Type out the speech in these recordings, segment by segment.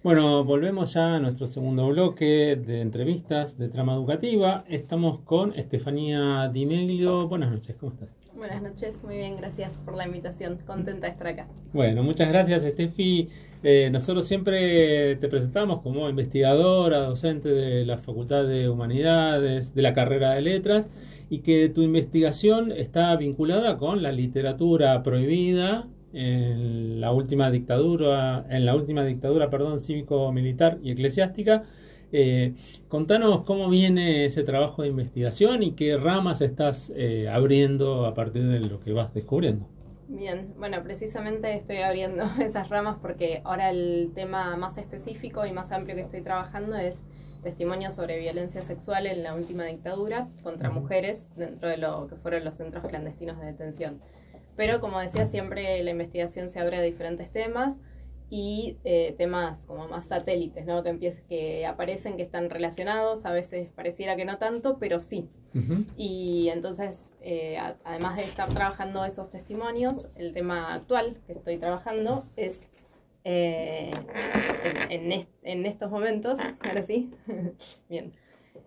Bueno, volvemos ya a nuestro segundo bloque de entrevistas de Trama Educativa. Estamos con Estefanía Di Meglio. Buenas noches, ¿cómo estás? Buenas noches, muy bien, gracias por la invitación. Contenta de estar acá. Bueno, muchas gracias, Estefi. Nosotros siempre te presentamos como investigadora, docente de la Facultad de Humanidades, de la carrera de Letras, y que tu investigación está vinculada con la literatura prohibida en la última dictadura, perdón, cívico-militar y eclesiástica. Contanos cómo viene ese trabajo de investigación y qué ramas estás abriendo a partir de lo que vas descubriendo. Bien, bueno, precisamente estoy abriendo esas ramas porque ahora el tema más específico y más amplio que estoy trabajando es testimonios sobre violencia sexual en la última dictadura contra mujeres dentro de lo que fueron los centros clandestinos de detención. Pero como decía, siempre la investigación se abre a diferentes temas y temas como más satélites, ¿no? Que aparecen, que están relacionados, a veces pareciera que no tanto, pero sí. Y entonces, además de estar trabajando esos testimonios, el tema actual que estoy trabajando es, en estos momentos, ahora sí, bien,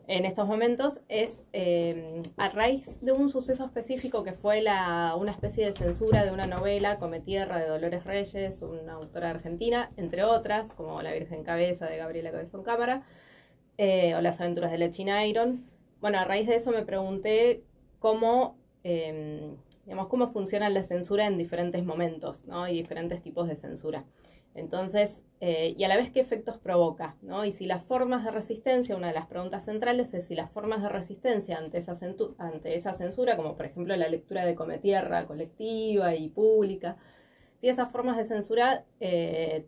en estos momentos es a raíz de un suceso específico que fue una especie de censura de una novela, Cometierra, de Dolores Reyes, una autora argentina, entre otras, como La Virgen Cabeza, de Gabriela Cabezón Cámara, o Las Aventuras de la China Iron. Bueno, a raíz de eso me pregunté cómo funciona la censura en diferentes momentos, ¿no? Y diferentes tipos de censura. Entonces, y a la vez qué efectos provoca, ¿no? Y si las formas de resistencia, una de las preguntas centrales es si las formas de resistencia ante esa censura, como por ejemplo la lectura de Cometierra colectiva y pública, si esas formas de censura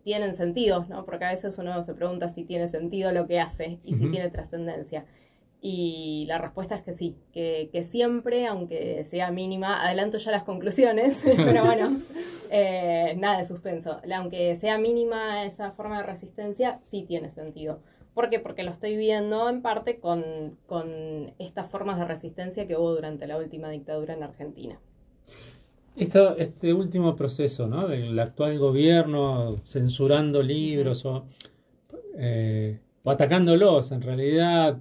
tienen sentido, ¿no? Porque a veces uno se pregunta si tiene sentido lo que hace y si tiene trascendencia. Y la respuesta es que sí, que siempre, aunque sea mínima, adelanto ya las conclusiones, pero bueno, nada de suspenso. Aunque sea mínima esa forma de resistencia, sí tiene sentido. ¿Por qué? Porque lo estoy viendo en parte con estas formas de resistencia que hubo durante la última dictadura en Argentina. Este último proceso, ¿no? Del actual gobierno censurando libros o atacándolos, en realidad,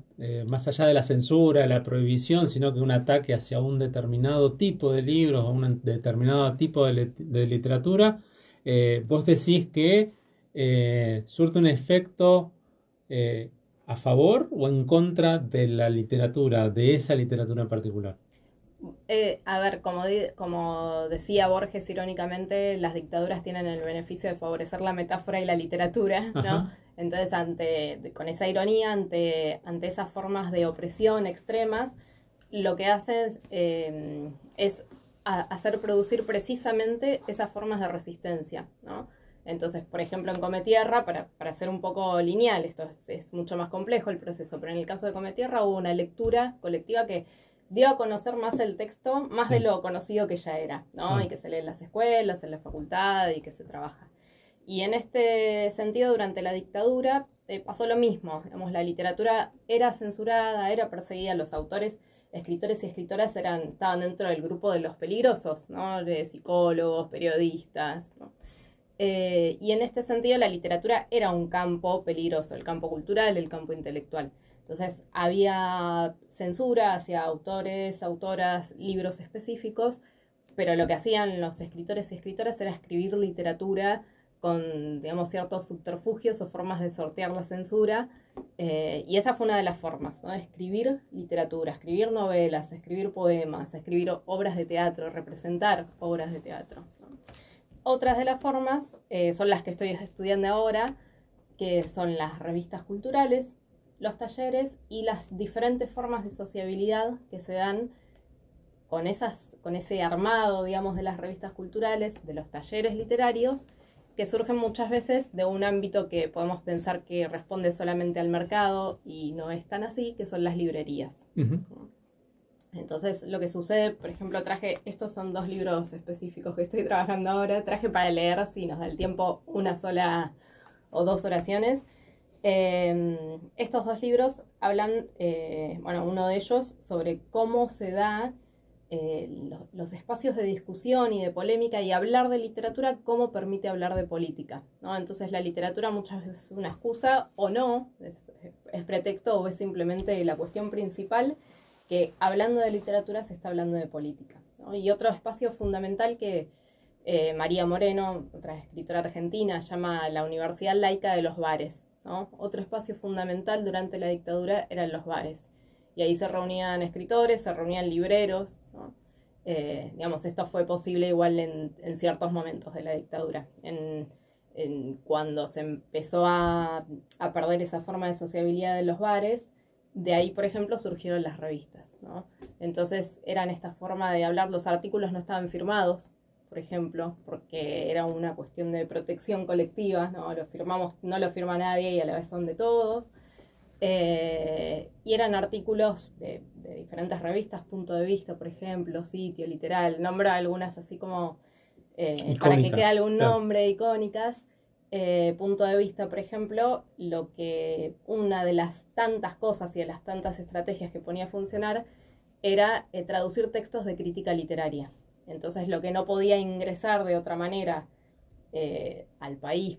más allá de la censura, de la prohibición, sino que un ataque hacia un determinado tipo de libros o un determinado tipo de literatura, vos decís que surte un efecto a favor o en contra de la literatura, de esa literatura en particular. A ver, como decía Borges irónicamente, las dictaduras tienen el beneficio de favorecer la metáfora y la literatura, ¿no? Ajá. Entonces, con esa ironía, ante esas formas de opresión extremas, lo que hacen es hacer producir precisamente esas formas de resistencia, ¿no? Entonces, por ejemplo, en Cometierra, para ser un poco lineal, esto es mucho más complejo el proceso, pero en el caso de Cometierra hubo una lectura colectiva que dio a conocer más el texto, más de lo conocido que ya era, ¿no? Y que se lee en las escuelas, en la facultad y que se trabaja. Y en este sentido, durante la dictadura pasó lo mismo. Digamos, la literatura era censurada, era perseguida, los autores, escritores y escritoras estaban dentro del grupo de los peligrosos, ¿no? De psicólogos, periodistas, ¿no? Y en este sentido la literatura era un campo peligroso, el campo cultural, el campo intelectual. Entonces había censura hacia autores, autoras, libros específicos, pero lo que hacían los escritores y escritoras era escribir literatura con, digamos, ciertos subterfugios o formas de sortear la censura, y esa fue una de las formas, ¿no? Escribir literatura, escribir novelas, escribir poemas, escribir obras de teatro, representar obras de teatro, ¿no? Otras de las formas son las que estoy estudiando ahora, que son las revistas culturales, los talleres y las diferentes formas de sociabilidad que se dan con ese armado, digamos, de las revistas culturales, de los talleres literarios, que surgen muchas veces de un ámbito que podemos pensar que responde solamente al mercado y no es tan así, que son las librerías. Entonces, lo que sucede, por ejemplo, estos son 2 libros específicos que estoy trabajando ahora, traje para leer, si nos da el tiempo, una sola o 2 oraciones. Estos 2 libros hablan, uno de ellos sobre cómo se da los espacios de discusión y de polémica y hablar de literatura como permite hablar de política, ¿no? Entonces la literatura muchas veces es una excusa o no, es pretexto o es simplemente la cuestión principal, que hablando de literatura se está hablando de política, ¿no? Y otro espacio fundamental que María Moreno, otra escritora argentina, llama la Universidad Laica de los Bares, ¿no? Otro espacio fundamental durante la dictadura eran los bares. Y ahí se reunían escritores, se reunían libreros, ¿no? Digamos, esto fue posible igual en ciertos momentos de la dictadura. Cuando se empezó a perder esa forma de sociabilidad de los bares, de ahí, por ejemplo, surgieron las revistas, ¿no? Entonces eran esta forma de hablar, los artículos no estaban firmados, por ejemplo, porque era una cuestión de protección colectiva, ¿no? Lo firmamos, no lo firma nadie y a la vez son de todos. Y eran artículos de diferentes revistas, Punto de Vista, por ejemplo, Sitio, Literal, nombro algunas así como para que quede algún nombre, icónicas. Punto de Vista, por ejemplo, una de las tantas cosas y de las tantas estrategias que ponía a funcionar era traducir textos de crítica literaria. Entonces lo que no podía ingresar de otra manera al país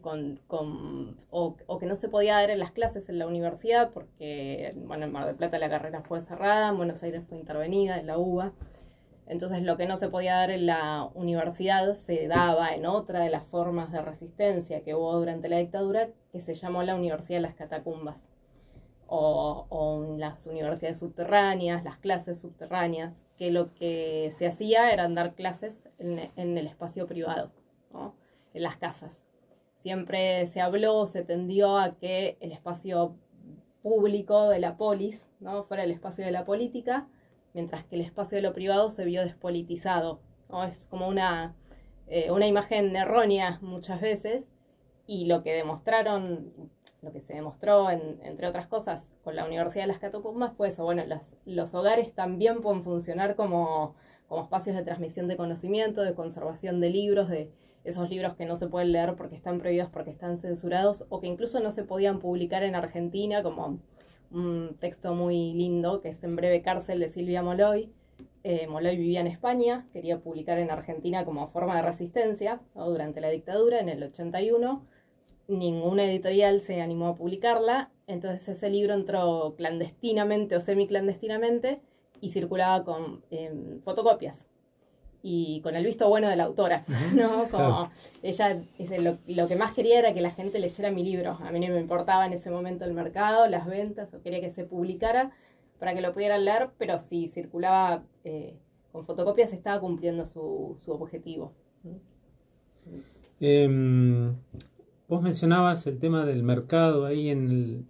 o que no se podía dar en las clases en la universidad porque, bueno, en Mar del Plata la carrera fue cerrada, en Buenos Aires fue intervenida, en la UBA. Entonces lo que no se podía dar en la universidad se daba en otra de las formas de resistencia que hubo durante la dictadura, que se llamó la Universidad de las Catacumbas, o las universidades subterráneas, las clases subterráneas, que lo que se hacía era dar clases en el espacio privado, ¿no? En las casas. Siempre se habló, se tendió a que el espacio público de la polis, ¿no?, fuera el espacio de la política, mientras que el espacio de lo privado se vio despolitizado, ¿no? Es como una imagen errónea muchas veces, y lo que se demostró, entre otras cosas, con la Universidad de las Catacumbas fue eso. Bueno, los hogares también pueden funcionar como espacios de transmisión de conocimiento, de conservación de libros, de esos libros que no se pueden leer porque están prohibidos, porque están censurados, o que incluso no se podían publicar en Argentina, como un texto muy lindo que es En breve cárcel, de Silvia Molloy. Molloy vivía en España, quería publicar en Argentina como forma de resistencia, ¿no?, durante la dictadura, en el 81. Ninguna editorial se animó a publicarla, entonces ese libro entró clandestinamente o semiclandestinamente y circulaba con fotocopias y con el visto bueno de la autora, ¿no? Como ella dice, lo que más quería era que la gente leyera mi libro. A mí no me importaba en ese momento el mercado, las ventas, o quería que se publicara para que lo pudieran leer, pero si circulaba con fotocopias estaba cumpliendo su objetivo. Vos mencionabas el tema del mercado ahí en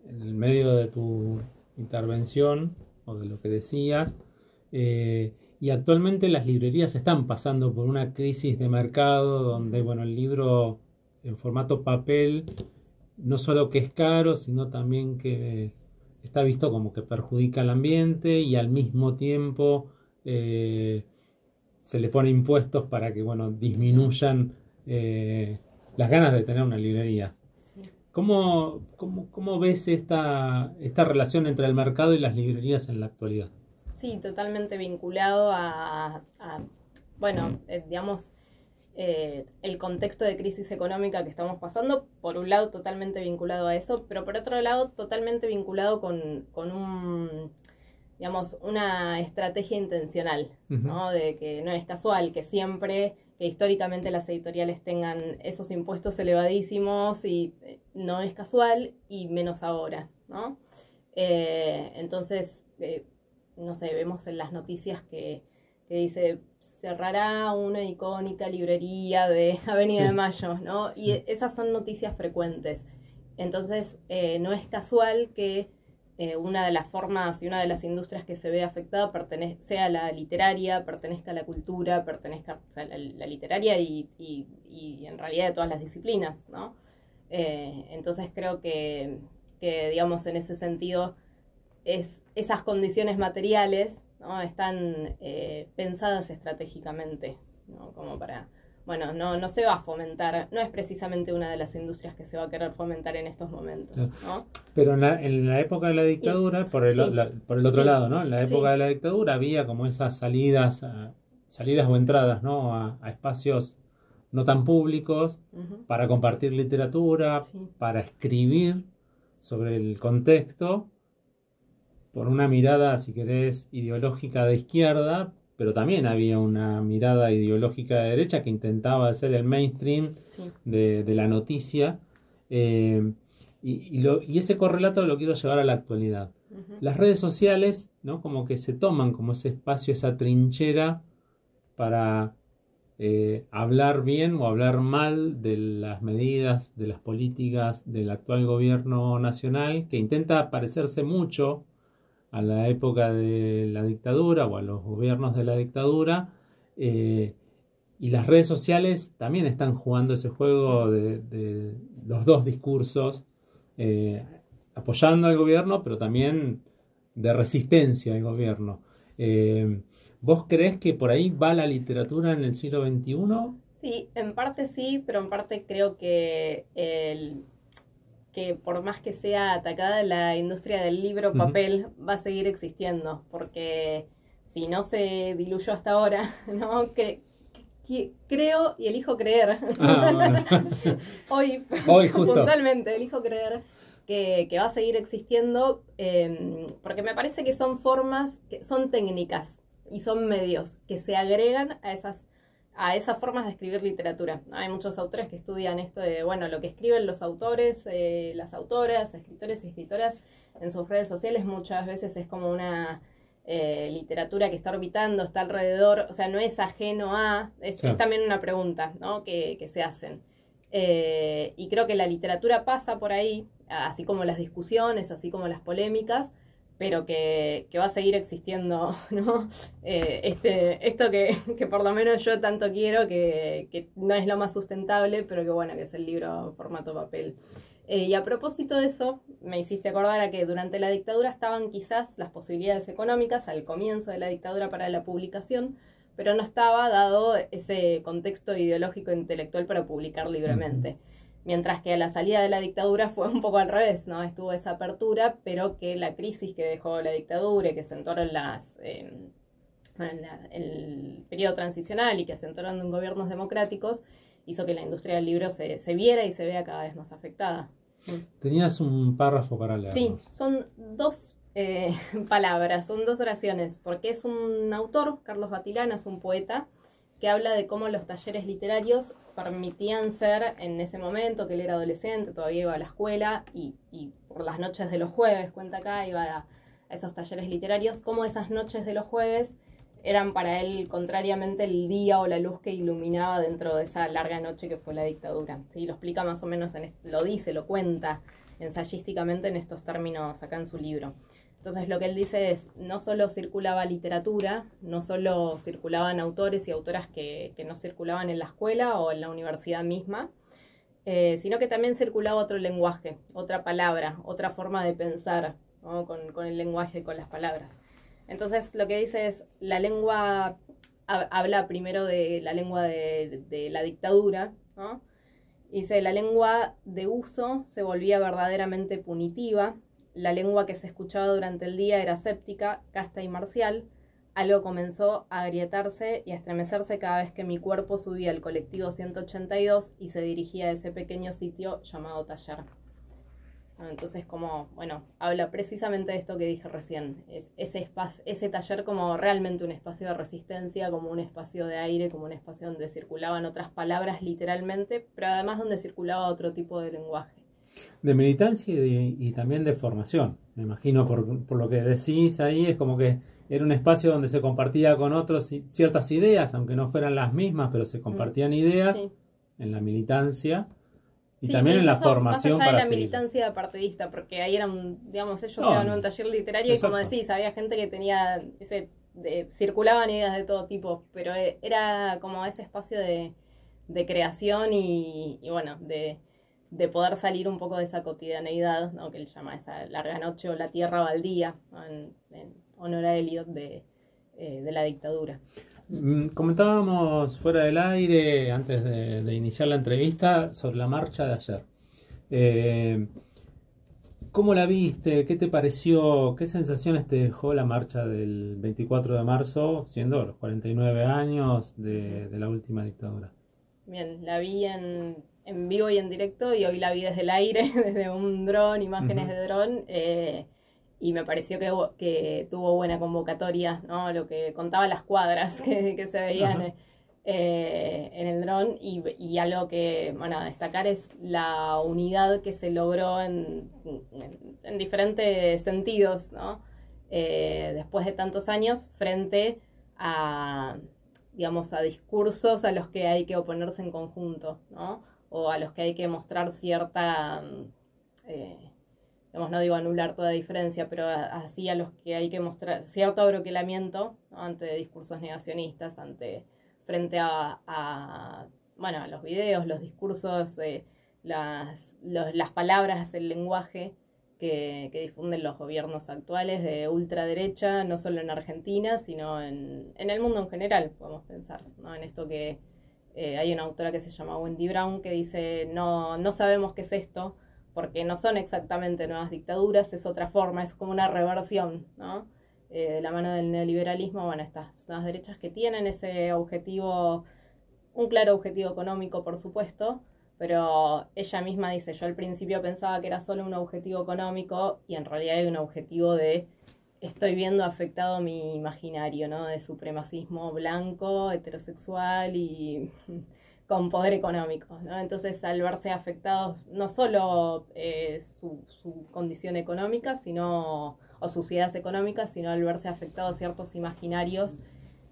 el medio de tu intervención o de lo que decías. Y actualmente las librerías están pasando por una crisis de mercado donde, bueno, el libro en formato papel no solo que es caro, sino también que está visto como que perjudica al ambiente, y al mismo tiempo se le pone impuestos para que, bueno, disminuyan las ganas de tener una librería. ¿Cómo ves esta relación entre el mercado y las librerías en la actualidad? Sí, totalmente vinculado bueno, digamos, el contexto de crisis económica que estamos pasando. Por un lado, totalmente vinculado a eso, pero por otro lado, totalmente vinculado con digamos, una estrategia intencional, ¿no? De que no es casual que históricamente las editoriales tengan esos impuestos elevadísimos, y no es casual, y menos ahora, ¿no? Entonces, no sé, vemos en las noticias que dice cerrará una icónica librería de Avenida de Mayo, ¿no? Sí. Y esas son noticias frecuentes. Entonces, no es casual que una de las formas y una de las industrias que se ve afectada sea la literaria, pertenezca a la cultura, pertenezca, o sea, la literaria y en realidad de todas las disciplinas, ¿no? Entonces creo que digamos, en ese sentido, esas condiciones materiales, ¿no?, están pensadas estratégicamente, ¿no?, como para bueno, no se va a fomentar, no es precisamente una de las industrias que se va a querer fomentar en estos momentos, ¿no? Pero en la época de la dictadura, por el, Sí, por el otro sí, lado, ¿no? En la época sí, de la dictadura había como esas salidas, salidas o entradas, ¿no? A espacios no tan públicos ujú, para compartir literatura, sí, para escribir sobre el contexto, por una mirada, si querés, ideológica de izquierda, pero también había una mirada ideológica de derecha que intentaba hacer el mainstream sí, de la noticia. eh, y ese correlato lo quiero llevar a la actualidad. ujú, Las redes sociales, ¿no? Como que se toman como ese espacio, esa trinchera para hablar bien o hablar mal de las medidas, de las políticas del actual gobierno nacional, que intenta parecerse mucho a la época de la dictadura o a los gobiernos de la dictadura. eh, y las redes sociales también están jugando ese juego de los dos discursos, eh, apoyando al gobierno, pero también de resistencia al gobierno. Eh, ¿Vos creés que por ahí va la literatura en el siglo XXI? sí, en parte sí, pero en parte creo que que por más que sea atacada la industria del libro Ujú. papel, va a seguir existiendo, porque si no se diluyó hasta ahora, ¿no? Que creo y elijo creer, Ah, bueno. hoy Hoy justo. puntualmente elijo creer que va a seguir existiendo, porque me parece que son formas, que son técnicas y son medios que se agregan a esas formas de escribir literatura. Hay muchos autores que estudian esto de, bueno, lo que escriben los autores, las autoras, escritores y escritoras en sus redes sociales muchas veces es como una literatura que está orbitando, está alrededor, o sea, no es ajeno a, es Claro. también una pregunta, ¿no? que se hacen. Y creo que la literatura pasa por ahí, así como las discusiones, así como las polémicas, pero que va a seguir existiendo, ¿no? Esto que por lo menos yo tanto quiero, que no es lo más sustentable, pero que bueno, que es el libro formato papel. Y a propósito de eso, me hiciste acordar a que durante la dictadura estaban quizás las posibilidades económicas al comienzo de la dictadura para la publicación, pero no estaba dado ese contexto ideológico e intelectual para publicar Ujú. libremente. Mientras que a la salida de la dictadura fue un poco al revés, ¿no? Estuvo esa apertura, pero que la crisis que dejó la dictadura y que acentuaron el periodo transicional y que acentuaron en gobiernos democráticos, hizo que la industria del libro se viera y se vea cada vez más afectada. Tenías un párrafo para Sí, leernos. son dos palabras, son dos oraciones, porque es un autor, Carlos Batilana, es un poeta, que habla de cómo los talleres literarios permitían ser, en ese momento que él era adolescente, todavía iba a la escuela, y por las noches de los jueves, cuenta acá, iba a esos talleres literarios, cómo esas noches de los jueves eran para él contrariamente el día o la luz que iluminaba dentro de esa larga noche que fue la dictadura. ¿Sí? Lo explica más o menos, lo dice, lo cuenta ensayísticamente en estos términos acá en su libro. Entonces lo que él dice es, no solo circulaba literatura, no solo circulaban autores y autoras que no circulaban en la escuela o en la universidad misma, sino que también circulaba otro lenguaje, otra palabra, otra forma de pensar, ¿no? Con el lenguaje, con las palabras. Entonces lo que dice es, la lengua, habla primero de la lengua de la dictadura, ¿no? Dice, la lengua de uso se volvía verdaderamente punitiva, la lengua que se escuchaba durante el día era séptica, casta y marcial, algo comenzó a agrietarse y a estremecerse cada vez que mi cuerpo subía al colectivo 182 y se dirigía a ese pequeño sitio llamado taller. Entonces, como, bueno, habla precisamente de esto que dije recién, es ese taller como realmente un espacio de resistencia, como un espacio de aire, como un espacio donde circulaban otras palabras literalmente, pero además donde circulaba otro tipo de lenguaje. De militancia y también de formación. Me imagino por lo que decís ahí, es como que era un espacio donde se compartía con otros ciertas ideas, aunque no fueran las mismas, pero se compartían ideas Sí. en la militancia y Sí, que también en la incluso más formación allá de para la seguir. militancia partidista, porque ahí eran, digamos, ellos No, iban a un taller literario y como exacto. decís, había gente que tenía circulaban ideas de todo tipo, pero era como ese espacio de creación y bueno, de poder salir un poco de esa cotidianeidad, ¿no? Que él llama esa larga noche o la tierra baldía, ¿no? En honor a Eliot, de la dictadura. Comentábamos fuera del aire, antes de iniciar la entrevista, sobre la marcha de ayer. ¿Cómo la viste? ¿Qué te pareció? ¿Qué sensaciones te dejó la marcha del 24 de marzo, siendo los 49 años de la última dictadura? Bien, la vi en vivo y en directo, y hoy la vi desde el aire, desde un dron, imágenes de dron, y me pareció que tuvo buena convocatoria, ¿no? Lo que contaba las cuadras que se veían en el dron, y algo que, bueno, a destacar es la unidad que se logró en diferentes sentidos, ¿no? Después de tantos años, frente a, digamos, a discursos a los que hay que oponerse en conjunto, ¿no? O a los que hay que mostrar cierta, digamos, no digo anular toda diferencia, pero así a los que hay que mostrar cierto abroquelamiento, ¿no? Ante discursos negacionistas, frente a los videos, los discursos, las palabras, el lenguaje que difunden los gobiernos actuales de ultraderecha, no solo en Argentina, sino en el mundo en general, podemos pensar, ¿no? En esto que hay una autora que se llama Wendy Brown que dice, no sabemos qué es esto, porque no son exactamente nuevas dictaduras, es otra forma, es como una reversión, ¿no? De la mano del neoliberalismo, bueno, estas nuevas derechas que tienen ese objetivo, un claro objetivo económico, por supuesto, pero ella misma dice, yo al principio pensaba que era solo un objetivo económico, y en realidad hay un objetivo de, estoy viendo afectado mi imaginario, ¿no? De supremacismo blanco, heterosexual y con poder económico, ¿no? Entonces, al verse afectados no solo su condición económica, o sus ideas económicas, sino al verse afectados ciertos imaginarios,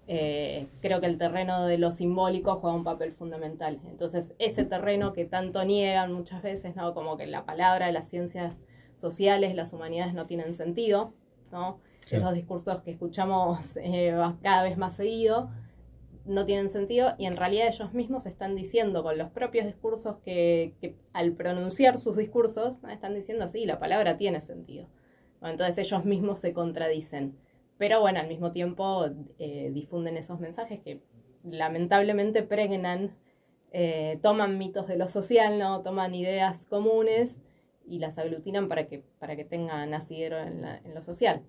creo que el terreno de lo simbólico juega un papel fundamental. Entonces, ese terreno que tanto niegan muchas veces, ¿no? Como que la palabra, las ciencias sociales, las humanidades no tienen sentido, ¿no? Sí. Esos discursos que escuchamos cada vez más seguido no tienen sentido, y en realidad ellos mismos están diciendo con los propios discursos que al pronunciar sus discursos, ¿no? Están diciendo, sí, la palabra tiene sentido, ¿no? Entonces ellos mismos se contradicen, pero bueno, al mismo tiempo difunden esos mensajes que lamentablemente pregnan, toman mitos de lo social, ¿no? Toman ideas comunes y las aglutinan para que tengan asidero en lo social.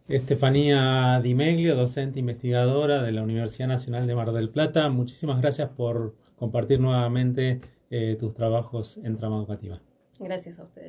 Estefanía Di Meglio, docente investigadora de la Universidad Nacional de Mar del Plata, muchísimas gracias por compartir nuevamente tus trabajos en Trama Educativa. Gracias a ustedes.